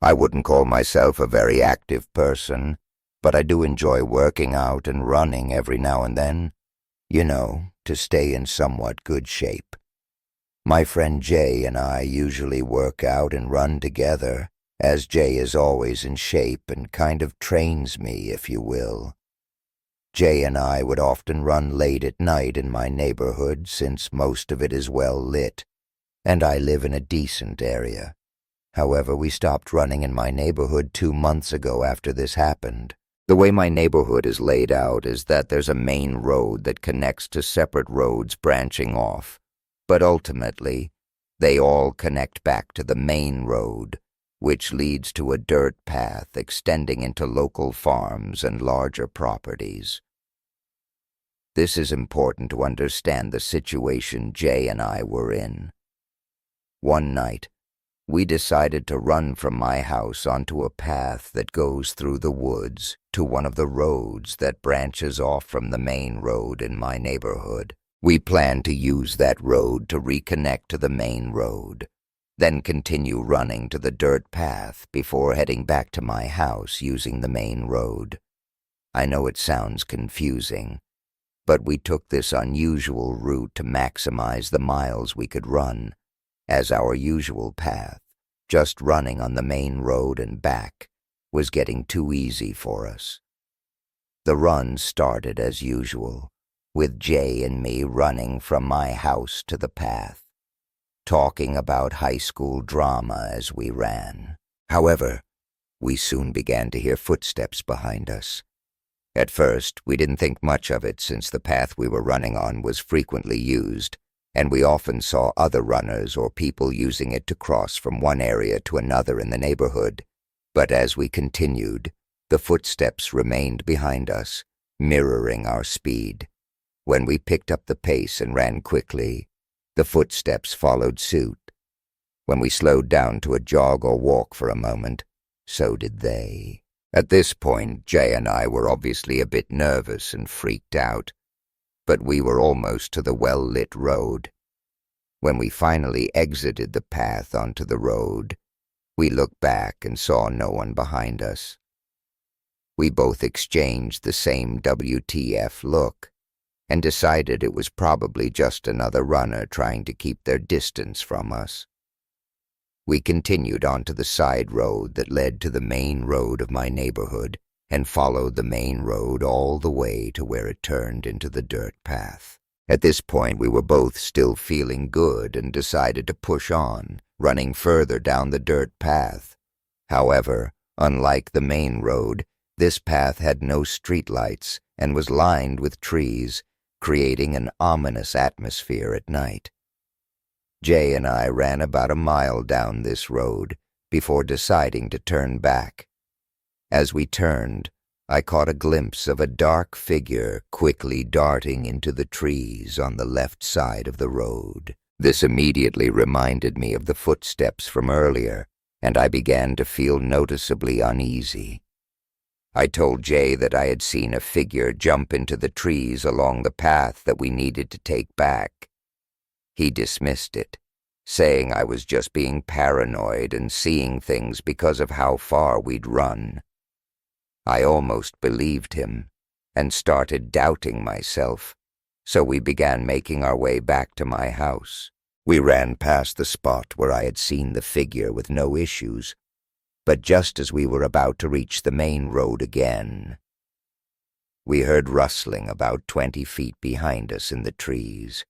I wouldn't call myself a very active person, but I do enjoy working out and running every now and then, to stay in somewhat good shape. My friend Jay and I usually work out and run together, as Jay is always in shape and kind of trains me, if you will. Jay and I would often run late at night in my neighborhood since most of it is well lit, and I live in a decent area. However, we stopped running in my neighborhood 2 months ago after this happened. The way my neighborhood is laid out is that there's a main road that connects to separate roads branching off, but ultimately, they all connect back to the main road, which leads to a dirt path extending into local farms and larger properties. This is important to understand the situation Jay and I were in. One night, we decided to run from my house onto a path that goes through the woods to one of the roads that branches off from the main road in my neighborhood. We planned to use that road to reconnect to the main road, then continue running to the dirt path before heading back to my house using the main road. I know it sounds confusing, but we took this unusual route to maximize the miles we could run, as our usual path, just running on the main road and back, was getting too easy for us. The run started as usual, with Jay and me running from my house to the path, talking about high school drama as we ran. However, we soon began to hear footsteps behind us. At first, we didn't think much of it since the path we were running on was frequently used, and we often saw other runners or people using it to cross from one area to another in the neighborhood. But as we continued, the footsteps remained behind us, mirroring our speed. When we picked up the pace and ran quickly, the footsteps followed suit. When we slowed down to a jog or walk for a moment, so did they. At this point, Jay and I were obviously a bit nervous and freaked out, but we were almost to the well-lit road. When we finally exited the path onto the road, we looked back and saw no one behind us. We both exchanged the same WTF look and decided it was probably just another runner trying to keep their distance from us. We continued onto the side road that led to the main road of my neighborhood and followed the main road all the way to where it turned into the dirt path. At this point, we were both still feeling good and decided to push on, running further down the dirt path. However, unlike the main road, this path had no streetlights and was lined with trees, creating an ominous atmosphere at night. Jay and I ran about a mile down this road before deciding to turn back. As we turned, I caught a glimpse of a dark figure quickly darting into the trees on the left side of the road. This immediately reminded me of the footsteps from earlier, and I began to feel noticeably uneasy. I told Jay that I had seen a figure jump into the trees along the path that we needed to take back. He dismissed it, saying I was just being paranoid and seeing things because of how far we'd run. I almost believed him and started doubting myself, so we began making our way back to my house. We ran past the spot where I had seen the figure with no issues, but just as we were about to reach the main road again, we heard rustling about 20 feet behind us in the trees.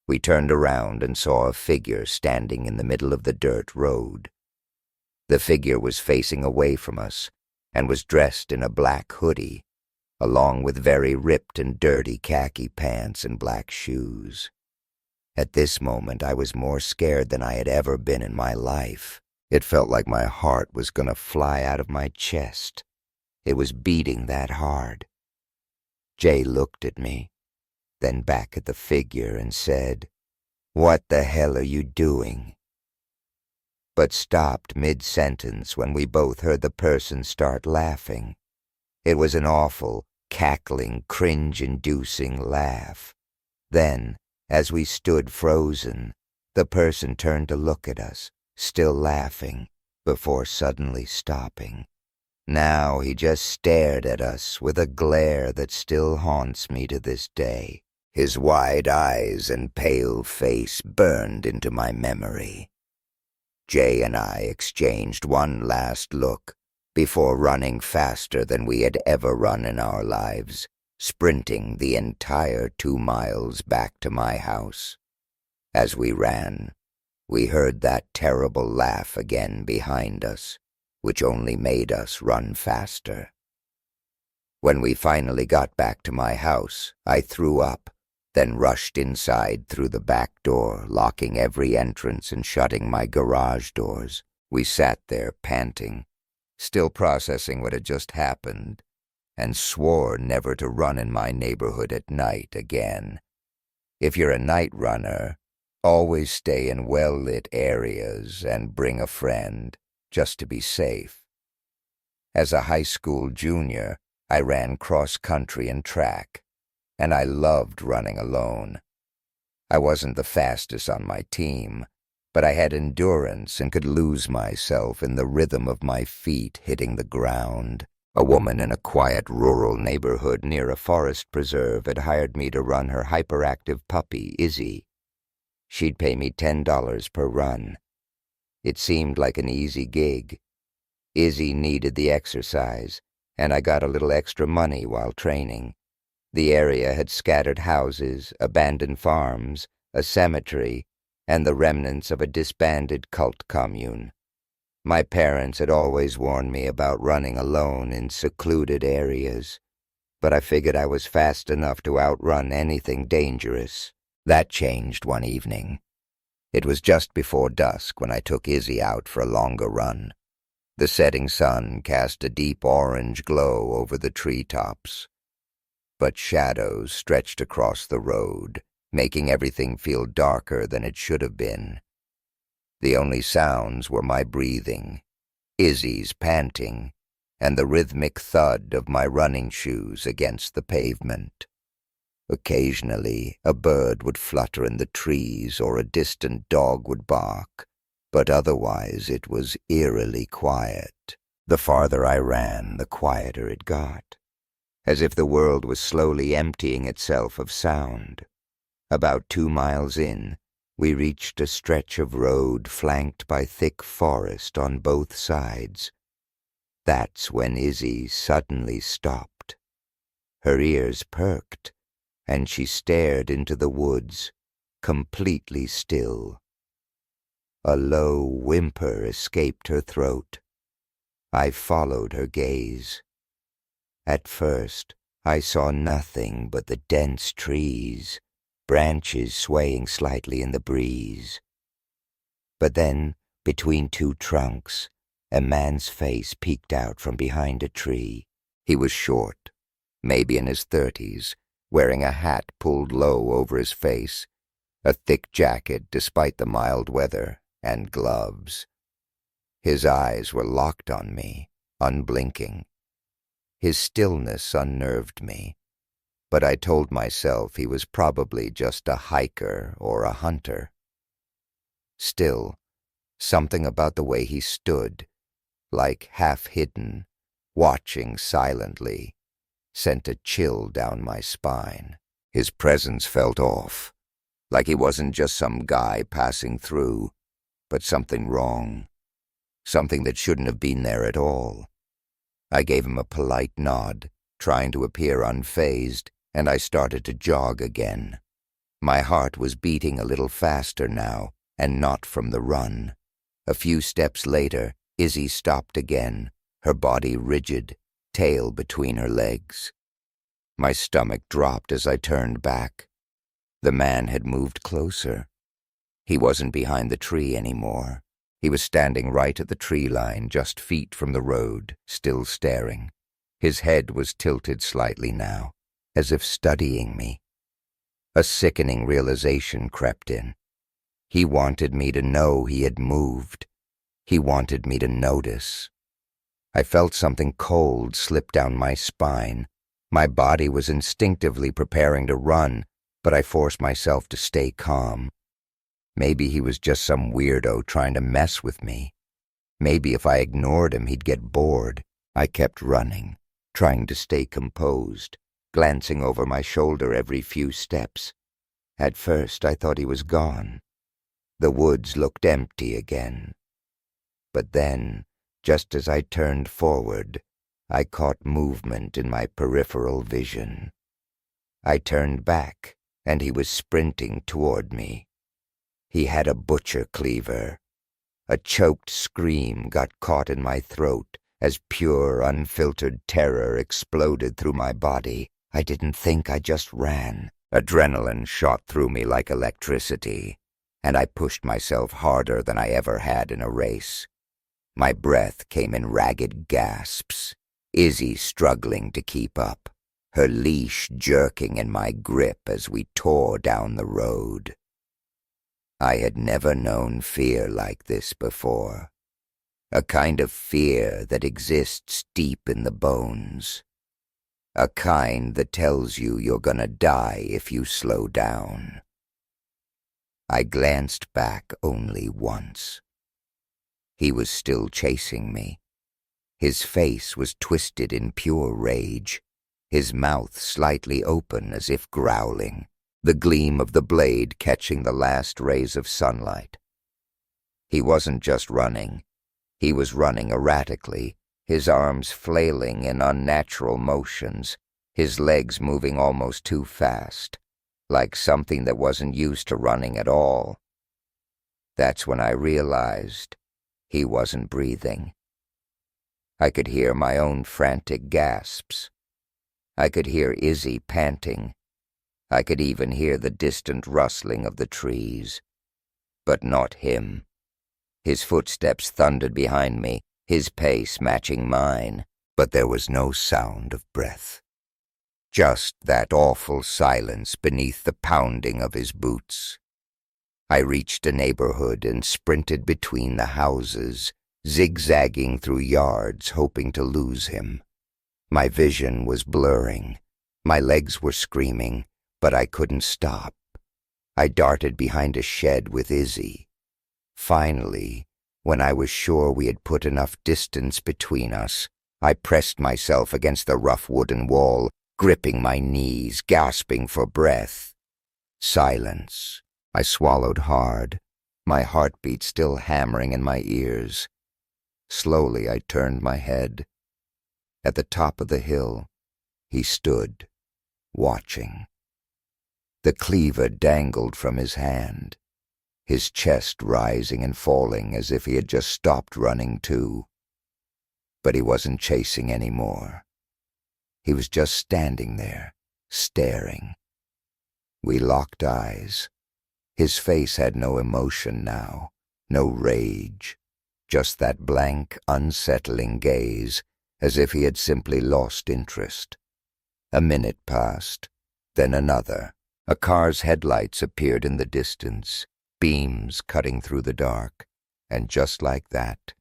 We turned around and saw a figure standing in the middle of the dirt road. The figure was facing away from us and was dressed in a black hoodie, along with very ripped and dirty khaki pants and black shoes. At this moment, I was more scared than I had ever been in my life. It felt like my heart was going to fly out of my chest. It was beating that hard. Jay looked at me, then back at the figure and said, "What the hell are you doing?" But stopped mid-sentence when we both heard the person start laughing. It was an awful, cackling, cringe-inducing laugh. Then, as we stood frozen, the person turned to look at us, still laughing. before suddenly stopping. Now he just stared at us with a glare that still haunts me to this day. His wide eyes and pale face burned into my memory. Jay and I exchanged one last look before running faster than we had ever run in our lives, sprinting the entire 2 miles back to my house. As we ran, we heard that terrible laugh again behind us, which only made us run faster. When we finally got back to my house, I threw up, then rushed inside through the back door, locking every entrance and shutting my garage doors. We sat there panting, still processing what had just happened, and swore never to run in my neighborhood at night again. If you're a night runner, always stay in well-lit areas and bring a friend, just to be safe. As a high school junior, I ran cross-country and track, and I loved running alone. I wasn't the fastest on my team, but I had endurance and could lose myself in the rhythm of my feet hitting the ground. A woman in a quiet rural neighborhood near a forest preserve had hired me to run her hyperactive puppy, Izzy. She'd pay me $10 per run. It seemed like an easy gig. Izzy needed the exercise, and I got a little extra money while training. The area had scattered houses, abandoned farms, a cemetery, and the remnants of a disbanded cult commune. My parents had always warned me about running alone in secluded areas, but I figured I was fast enough to outrun anything dangerous. That changed one evening. It was just before dusk when I took Izzy out for a longer run. The setting sun cast a deep orange glow over the treetops, but shadows stretched across the road, making everything feel darker than it should have been. The only sounds were my breathing, Izzy's panting, and the rhythmic thud of my running shoes against the pavement. Occasionally, a bird would flutter in the trees or a distant dog would bark, but otherwise it was eerily quiet. The farther I ran, the quieter it got, as if the world was slowly emptying itself of sound. About 2 miles in, we reached a stretch of road flanked by thick forest on both sides. That's when Izzy suddenly stopped. Her ears perked, and she stared into the woods, completely still. A low whimper escaped her throat. I followed her gaze. At first, I saw nothing but the dense trees, branches swaying slightly in the breeze. But then, between 2 trunks, a man's face peeked out from behind a tree. He was short, maybe in his 30s, wearing a hat pulled low over his face, a thick jacket despite the mild weather, and gloves. His eyes were locked on me, unblinking. His stillness unnerved me, but I told myself he was probably just a hiker or a hunter. Still, something about the way he stood, like half-hidden, watching silently, sent a chill down my spine. His presence felt off, like he wasn't just some guy passing through, but something wrong, something that shouldn't have been there at all. I gave him a polite nod, trying to appear unfazed, and I started to jog again. My heart was beating a little faster now, and not from the run. A few steps later, Izzy stopped again, her body rigid, tail between her legs. My stomach dropped as I turned back. The man had moved closer. He wasn't behind the tree anymore. He was standing right at the tree line, just feet from the road, still staring. His head was tilted slightly now, as if studying me. A sickening realization crept in. He wanted me to know he had moved. He wanted me to notice. I felt something cold slip down my spine. My body was instinctively preparing to run, but I forced myself to stay calm. Maybe he was just some weirdo trying to mess with me. Maybe if I ignored him, he'd get bored. I kept running, trying to stay composed, glancing over my shoulder every few steps. At first, I thought he was gone. The woods looked empty again. But then, just as I turned forward, I caught movement in my peripheral vision. I turned back, and he was sprinting toward me. He had a butcher cleaver. A choked scream got caught in my throat as pure, unfiltered terror exploded through my body. I didn't think, I just ran. Adrenaline shot through me like electricity, and I pushed myself harder than I ever had in a race. My breath came in ragged gasps, Izzy struggling to keep up, her leash jerking in my grip as we tore down the road. I had never known fear like this before, a kind of fear that exists deep in the bones, a kind that tells you you're gonna die if you slow down. I glanced back only once. He was still chasing me. His face was twisted in pure rage, his mouth slightly open as if growling, the gleam of the blade catching the last rays of sunlight. He wasn't just running. He was running erratically, his arms flailing in unnatural motions, his legs moving almost too fast, like something that wasn't used to running at all. That's when I realized he wasn't breathing. I could hear my own frantic gasps. I could hear Izzy panting. I could even hear the distant rustling of the trees. But not him. His footsteps thundered behind me, his pace matching mine, but there was no sound of breath. Just that awful silence beneath the pounding of his boots. I reached a neighborhood and sprinted between the houses, zigzagging through yards, hoping to lose him. My vision was blurring. My legs were screaming, but I couldn't stop. I darted behind a shed with Izzy. Finally, when I was sure we had put enough distance between us, I pressed myself against the rough wooden wall, gripping my knees, gasping for breath. Silence. I swallowed hard, my heartbeat still hammering in my ears. Slowly I turned my head. At the top of the hill, he stood, watching. The cleaver dangled from his hand, his chest rising and falling as if he had just stopped running too. But he wasn't chasing anymore. He was just standing there, staring. We locked eyes. His face had no emotion now, no rage, just that blank, unsettling gaze, as if he had simply lost interest. A minute passed, then another. A car's headlights appeared in the distance, beams cutting through the dark, and just like that,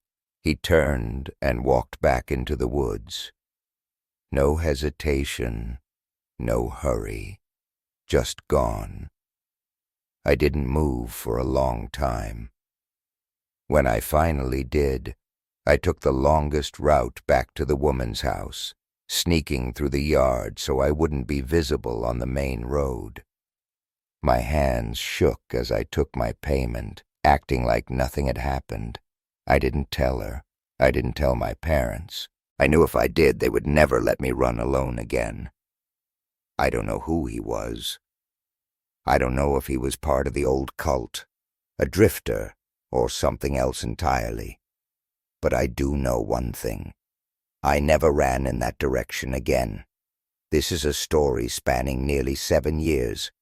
he turned and walked back into the woods. No hesitation, no hurry, just gone. I didn't move for a long time. When I finally did, I took the longest route back to the woman's house, sneaking through the yard so I wouldn't be visible on the main road. My hands shook as I took my payment, acting like nothing had happened. I didn't tell her. I didn't tell my parents. I knew if I did, they would never let me run alone again. I don't know who he was. I don't know if he was part of the old cult, a drifter, or something else entirely. But I do know one thing. I never ran in that direction again. This is a story spanning nearly 7 years,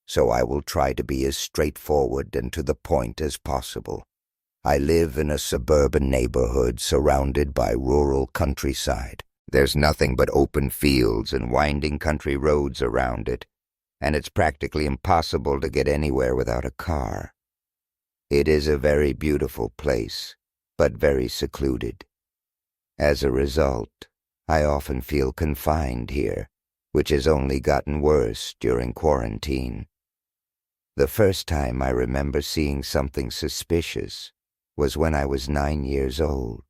so I will try to be as straightforward and to the point as possible. I live in a suburban neighborhood surrounded by rural countryside. There's nothing but open fields and winding country roads around it, and it's practically impossible to get anywhere without a car. It is a very beautiful place, but very secluded. As a result, I often feel confined here, which has only gotten worse during quarantine. The first time I remember seeing something suspicious, was when I was 9 years old.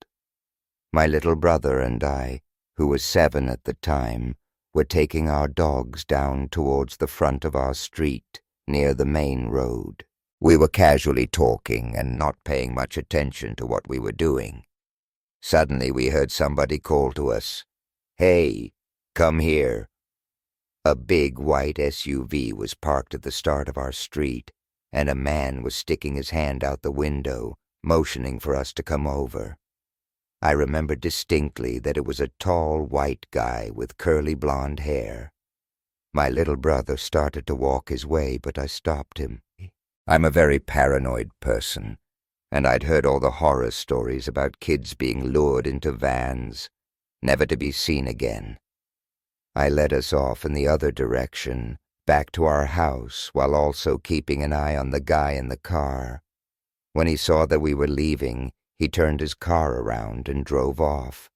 My little brother and I, who was 7 at the time, were taking our dogs down towards the front of our street near the main road. We were casually talking and not paying much attention to what we were doing. Suddenly we heard somebody call to us, "Hey, come here." A big white SUV was parked at the start of our street, and a man was sticking his hand out the window, motioning for us to come over. I remember distinctly that it was a tall white guy with curly blonde hair. My little brother started to walk his way, but I stopped him. I'm a very paranoid person, and I'd heard all the horror stories about kids being lured into vans, never to be seen again. I led us off in the other direction, back to our house, while also keeping an eye on the guy in the car. When he saw that we were leaving, he turned his car around and drove off.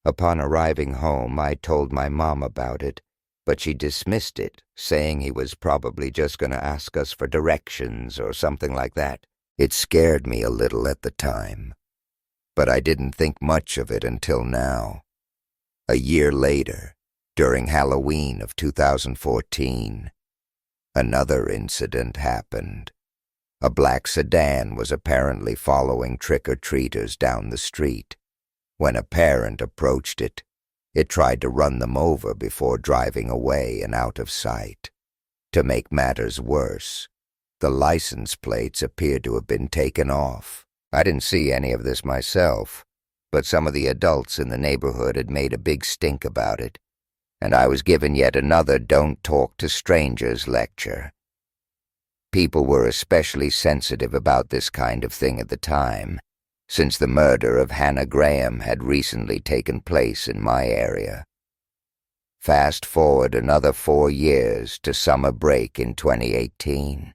Upon arriving home, I told my mom about it, but she dismissed it, saying he was probably just going to ask us for directions or something like that. It scared me a little at the time, but I didn't think much of it until now. A year later, during Halloween of 2014, another incident happened. A black sedan was apparently following trick-or-treaters down the street. When a parent approached it, it tried to run them over before driving away and out of sight. To make matters worse, the license plates appeared to have been taken off. I didn't see any of this myself, but some of the adults in the neighborhood had made a big stink about it, and I was given yet another "don't talk to strangers" lecture. People were especially sensitive about this kind of thing at the time, since the murder of Hannah Graham had recently taken place in my area. Fast forward another 4 years to summer break in 2018.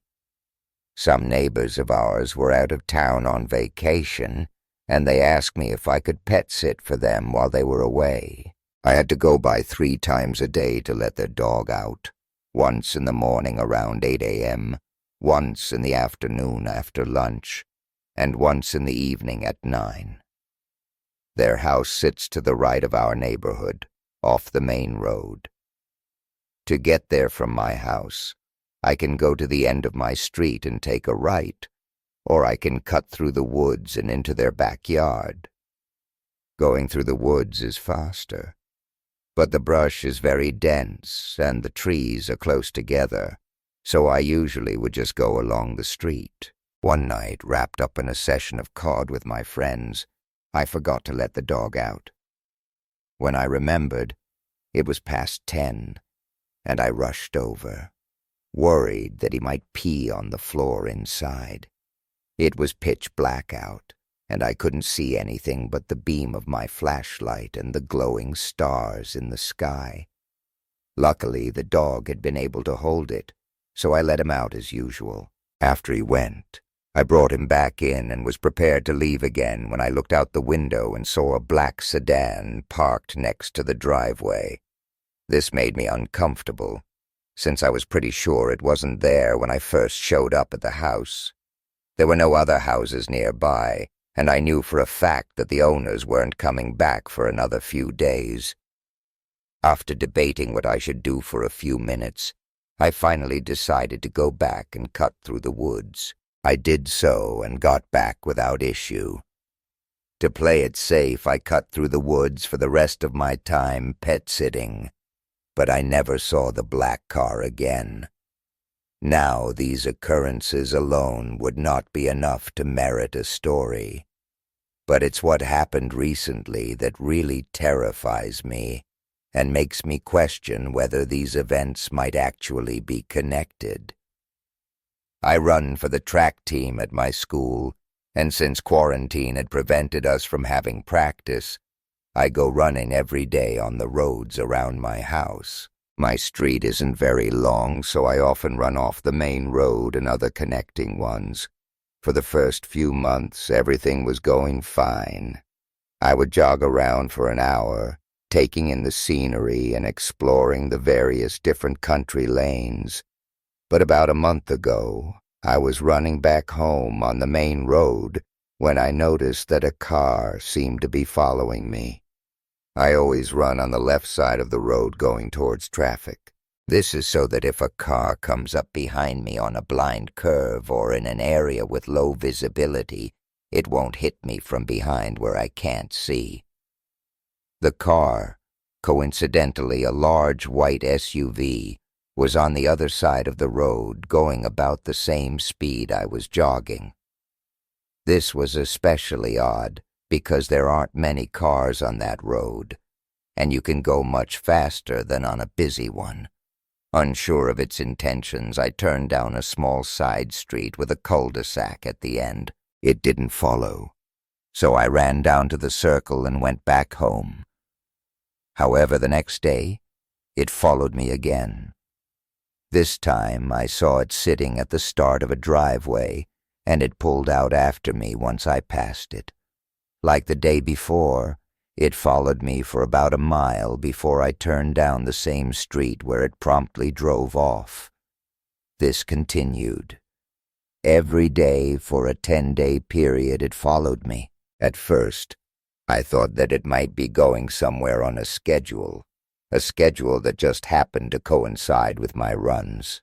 Some neighbors of ours were out of town on vacation, and they asked me if I could pet sit for them while they were away. I had to go by 3 times a day to let their dog out, once in the morning around 8 a.m., once in the afternoon after lunch, and once in the evening at 9. Their house sits to the right of our neighborhood, off the main road. To get there from my house, I can go to the end of my street and take a right, or I can cut through the woods and into their backyard. Going through the woods is faster, but the brush is very dense and the trees are close together, so I usually would just go along the street. One night, wrapped up in a session of COD with my friends, I forgot to let the dog out. When I remembered, it was past 10, and I rushed over, worried that he might pee on the floor inside. It was pitch black out, and I couldn't see anything but the beam of my flashlight and the glowing stars in the sky. Luckily, the dog had been able to hold it, so I let him out as usual. After he went, I brought him back in and was prepared to leave again when I looked out the window and saw a black sedan parked next to the driveway. This made me uncomfortable, since I was pretty sure it wasn't there when I first showed up at the house. There were no other houses nearby, and I knew for a fact that the owners weren't coming back for another few days. After debating what I should do for a few minutes, I finally decided to go back and cut through the woods. I did so and got back without issue. To play it safe, I cut through the woods for the rest of my time pet-sitting, but I never saw the black car again. Now these occurrences alone would not be enough to merit a story, but it's what happened recently that really terrifies me and makes me question whether these events might actually be connected. I run for the track team at my school, and since quarantine had prevented us from having practice, I go running every day on the roads around my house. My street isn't very long, so I often run off the main road and other connecting ones. For the first few months, everything was going fine. I would jog around for an hour, taking in the scenery and exploring the various different country lanes. But about a month ago, I was running back home on the main road when I noticed that a car seemed to be following me. I always run on the left side of the road going towards traffic. This is so that if a car comes up behind me on a blind curve or in an area with low visibility, it won't hit me from behind where I can't see. The car, coincidentally a large white SUV, was on the other side of the road going about the same speed I was jogging. This was especially odd because there aren't many cars on that road, and you can go much faster than on a busy one. Unsure of its intentions, I turned down a small side street with a cul-de-sac at the end. It didn't follow, so I ran down to the circle and went back home. However, the next day, it followed me again. This time, I saw it sitting at the start of a driveway, and it pulled out after me once I passed it. Like the day before, it followed me for about a mile before I turned down the same street where it promptly drove off. This continued. Every day for a 10-day period it followed me. At first, I thought that it might be going somewhere on a schedule that just happened to coincide with my runs.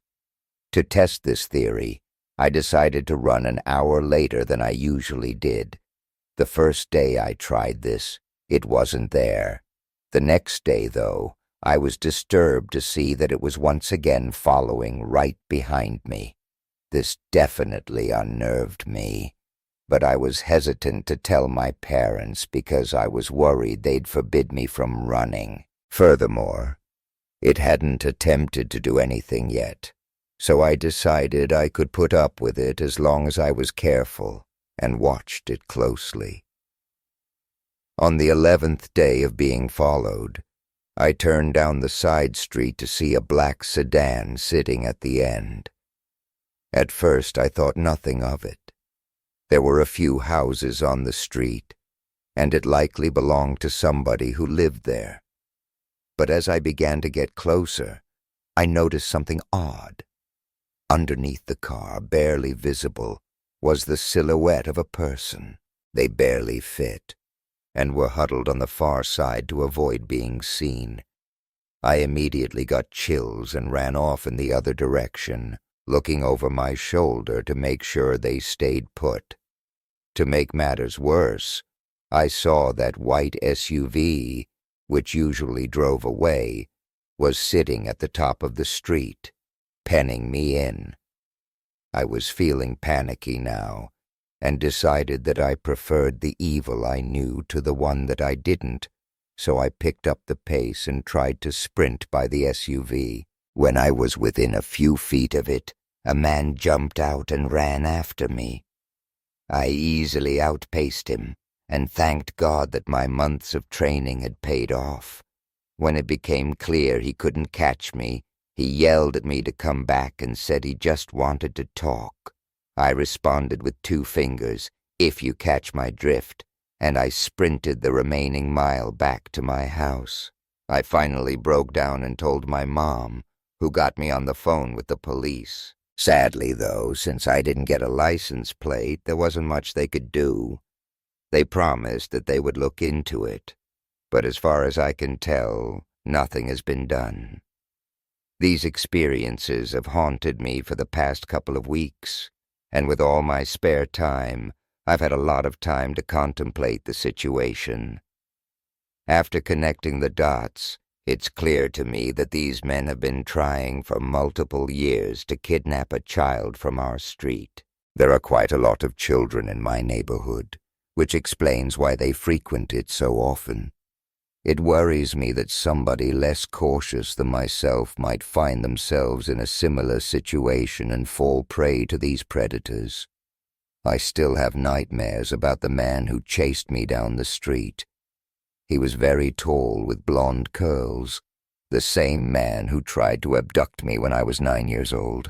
To test this theory, I decided to run an hour later than I usually did. The first day I tried this, it wasn't there. The next day, though, I was disturbed to see that it was once again following right behind me. This definitely unnerved me, but I was hesitant to tell my parents because I was worried they'd forbid me from running. Furthermore, it hadn't attempted to do anything yet, so I decided I could put up with it as long as I was careful and watched it closely. On the 11th day of being followed, I turned down the side street to see a black sedan sitting at the end. At first I thought nothing of it. There were a few houses on the street, and it likely belonged to somebody who lived there. But as I began to get closer, I noticed something odd. Underneath the car, barely visible, was the silhouette of a person. They barely fit, and were huddled on the far side to avoid being seen. I immediately got chills and ran off in the other direction, looking over my shoulder to make sure they stayed put. To make matters worse, I saw that white SUV, which usually drove away, was sitting at the top of the street, penning me in. I was feeling panicky now, and decided that I preferred the evil I knew to the one that I didn't, so I picked up the pace and tried to sprint by the SUV. When I was within a few feet of it, a man jumped out and ran after me. I easily outpaced him, and thanked God that my months of training had paid off. When it became clear he couldn't catch me, he yelled at me to come back and said he just wanted to talk. I responded with 2 fingers, if you catch my drift, and I sprinted the remaining mile back to my house. I finally broke down and told my mom, who got me on the phone with the police. Sadly, though, since I didn't get a license plate, there wasn't much they could do. They promised that they would look into it, but as far as I can tell, nothing has been done. These experiences have haunted me for the past couple of weeks, and with all my spare time, I've had a lot of time to contemplate the situation. After connecting the dots, it's clear to me that these men have been trying for multiple years to kidnap a child from our street. There are quite a lot of children in my neighborhood, which explains why they frequent it so often. It worries me that somebody less cautious than myself might find themselves in a similar situation and fall prey to these predators. I still have nightmares about the man who chased me down the street. He was very tall with blonde curls, the same man who tried to abduct me when I was 9 years old.